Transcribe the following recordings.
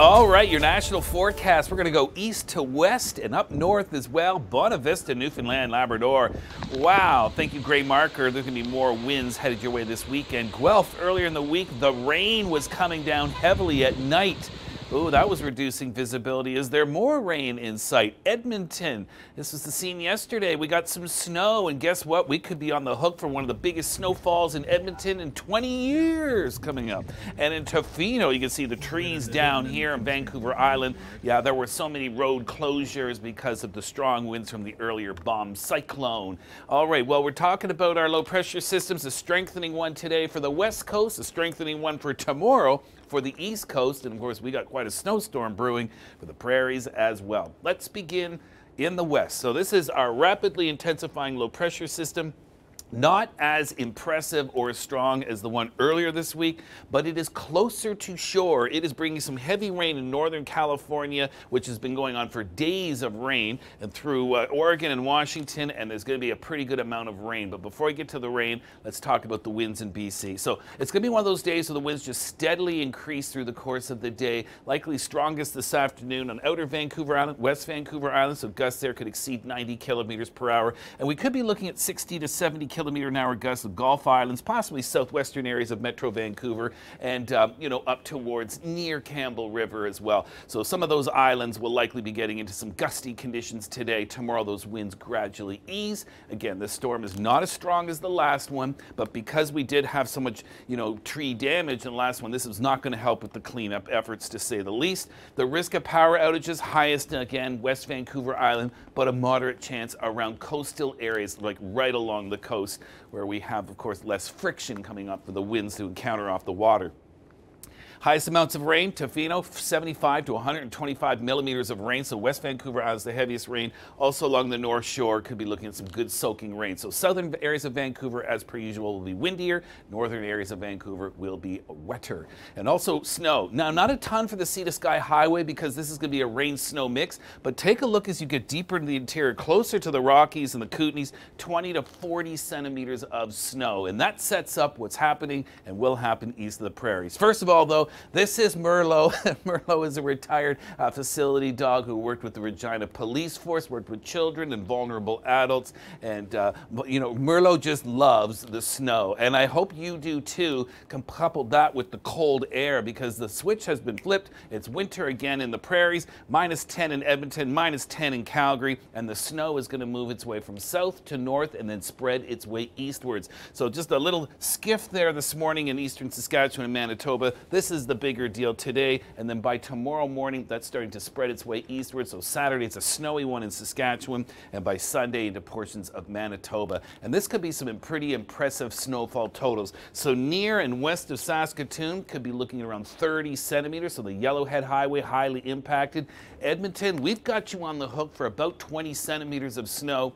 All right, your national forecast. We're going to go east to west and up north as well. Buena Vista, Newfoundland, Labrador. Wow, thank you, Gray Marker. There's going to be more winds headed your way this weekend. Guelph, earlier in the week, the rain was coming down heavily at night. Oh, that was reducing visibility. Is there more rain in sight? Edmonton, this was the scene yesterday. We got some snow, and guess what? We could be on the hook for one of the biggest snowfalls in Edmonton in 20 years coming up. And in Tofino, you can see the trees down here in Vancouver Island. Yeah, there were so many road closures because of the strong winds from the earlier bomb cyclone. All right, well, we're talking about our low pressure systems, a strengthening one today for the west coast, a strengthening one for tomorrow for the east coast, and of course we got quite a snowstorm brewing for the prairies as well. Let's begin in the west. So this is our rapidly intensifying low pressure system. Not as impressive or as strong as the one earlier this week, but it is closer to shore. It is bringing some heavy rain in Northern California, which has been going on for days of rain, and through Oregon and Washington, and there's going to be a pretty good amount of rain. But before I get to the rain, let's talk about the winds in BC. So it's going to be one of those days where the winds just steadily increase through the course of the day, likely strongest this afternoon on outer Vancouver Island, West Vancouver Island, so gusts there could exceed 90 kilometers per hour, and we could be looking at 60 to 70 kilometer-an-hour gusts of Gulf Islands, possibly southwestern areas of Metro Vancouver, and up towards near Campbell River as well. So some of those islands will likely be getting into some gusty conditions today. Tomorrow, those winds gradually ease. Again, this storm is not as strong as the last one, but because we did have so much, tree damage in the last one, this is not going to help with the cleanup efforts, to say the least. The risk of power outages highest again, West Vancouver Island, but a moderate chance around coastal areas, like right along the coast, where we have, of course, less friction coming up for the winds to encounter off the water. Highest amounts of rain, Tofino, 75 to 125 millimeters of rain. So West Vancouver has the heaviest rain. Also along the North Shore, could be looking at some good soaking rain. So southern areas of Vancouver, as per usual, will be windier. Northern areas of Vancouver will be wetter. And also snow. Now, not a ton for the Sea to Sky Highway because this is going to be a rain-snow mix. But take a look as you get deeper into the interior, closer to the Rockies and the Kootenays, 20 to 40 centimeters of snow. And that sets up what's happening and will happen east of the prairies. First of all, though, this is Merlot. Merlot is a retired facility dog who worked with the Regina Police Force, worked with children and vulnerable adults. And, Merlot just loves the snow. And I hope you do too. Couple that with the cold air because the switch has been flipped. It's winter again in the prairies, minus 10 in Edmonton, minus 10 in Calgary. And the snow is going to move its way from south to north and then spread its way eastwards. So just a little skiff there this morning in eastern Saskatchewan and Manitoba. This is the bigger deal today, and then by tomorrow morning that's starting to spread its way eastward. So Saturday it's a snowy one in Saskatchewan, and by Sunday into portions of Manitoba. And this could be some pretty impressive snowfall totals. So near and west of Saskatoon could be looking at around 30 centimeters, so the Yellowhead Highway highly impacted. Edmonton, we've got you on the hook for about 20 centimeters of snow.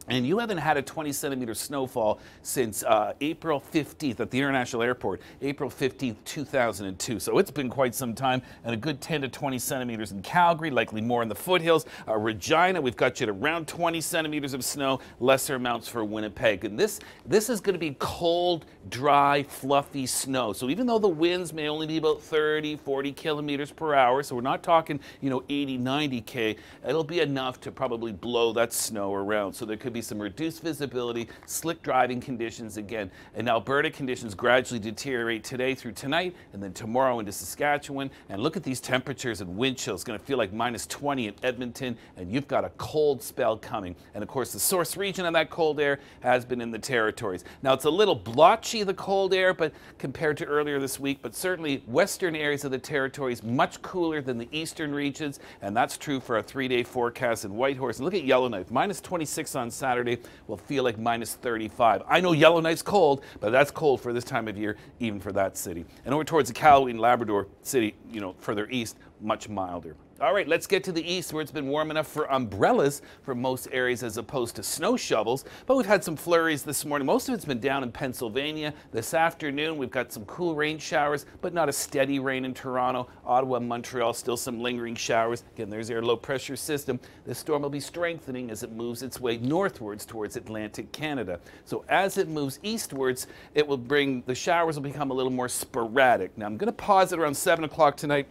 And you haven't had a 20-centimeter snowfall since April 15th at the International Airport, April 15th, 2002. So it's been quite some time, and a good 10 to 20 centimeters in Calgary, likely more in the foothills. Regina, we've got you at around 20 centimeters of snow, lesser amounts for Winnipeg. And this is going to be cold, dry, fluffy snow. So even though the winds may only be about 30, 40 kilometers per hour, so we're not talking, 80, 90 K, it'll be enough to probably blow that snow around. So there could be some reduced visibility, slick driving conditions again. And Alberta conditions gradually deteriorate today through tonight and then tomorrow into Saskatchewan. And look at these temperatures and wind chills. It's going to feel like minus 20 in Edmonton, and you've got a cold spell coming. And of course, the source region of that cold air has been in the territories. Now, it's a little blotchy, the cold air, but compared to earlier this week, but certainly western areas of the territories much cooler than the eastern regions. And that's true for a 3-day forecast in Whitehorse. And look at Yellowknife, minus 26 on Saturday will feel like minus 35. I know Yellowknife's cold, but that's cold for this time of year, even for that city. And over towards the Calgary and Labrador city, further east, much milder. All right, let's get to the east where it's been warm enough for umbrellas for most areas as opposed to snow shovels. But we've had some flurries this morning. Most of it's been down in Pennsylvania. This afternoon, we've got some cool rain showers, but not a steady rain in Toronto. Ottawa, Montreal, still some lingering showers. Again, there's your low pressure system. This storm will be strengthening as it moves its way northwards towards Atlantic Canada. So as it moves eastwards, it will bring, the showers will become a little more sporadic. Now, I'm going to pause at around 7 o'clock tonight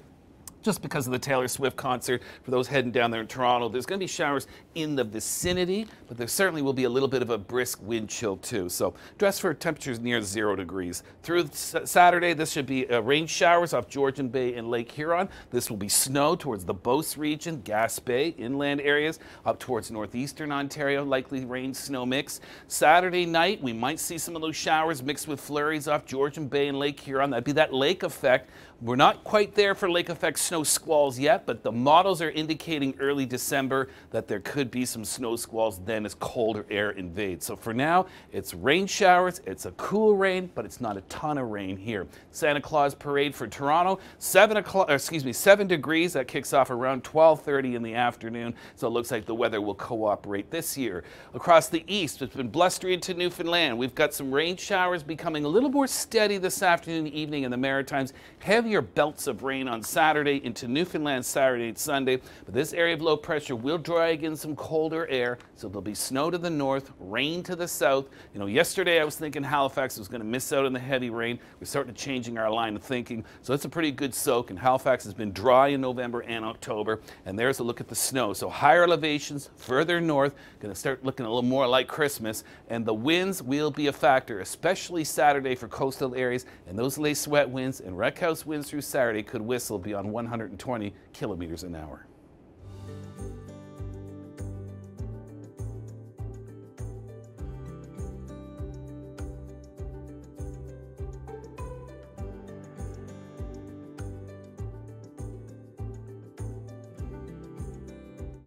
just because of the Taylor Swift concert. For those heading down there in Toronto, there's going to be showers in the vicinity, but there certainly will be a little bit of a brisk wind chill too. So dress for temperatures near 0 degrees. Through Saturday, this should be rain showers off Georgian Bay and Lake Huron. This will be snow towards the Beauce region, Gas Bay, inland areas, up towards northeastern Ontario, likely rain snow mix. Saturday night, we might see some of those showers mixed with flurries off Georgian Bay and Lake Huron. That'd be that lake effect. We're not quite there for lake effect snow squalls yet, but the models are indicating early December that there could be some snow squalls then as colder air invades. So for now, it's rain showers, it's a cool rain, but it's not a ton of rain here. Santa Claus Parade for Toronto, 7 degrees. That kicks off around 12:30 in the afternoon. So it looks like the weather will cooperate this year. Across the east, it's been blustery into Newfoundland. We've got some rain showers becoming a little more steady this afternoon and evening in the Maritimes. Heavier belts of rain on Saturday into Newfoundland Saturday and Sunday, but this area of low pressure will drag in some colder air, so there'll be snow to the north, rain to the south. You know, yesterday I was thinking Halifax was going to miss out on the heavy rain. We're starting to changing our line of thinking, so it's a pretty good soak, and Halifax has been dry in November and October, and there's a look at the snow. So higher elevations further north, going to start looking a little more like Christmas, and the winds will be a factor, especially Saturday for coastal areas, and those late sweat winds and wreck house winds through Saturday could whistle beyond 120 kilometers an hour.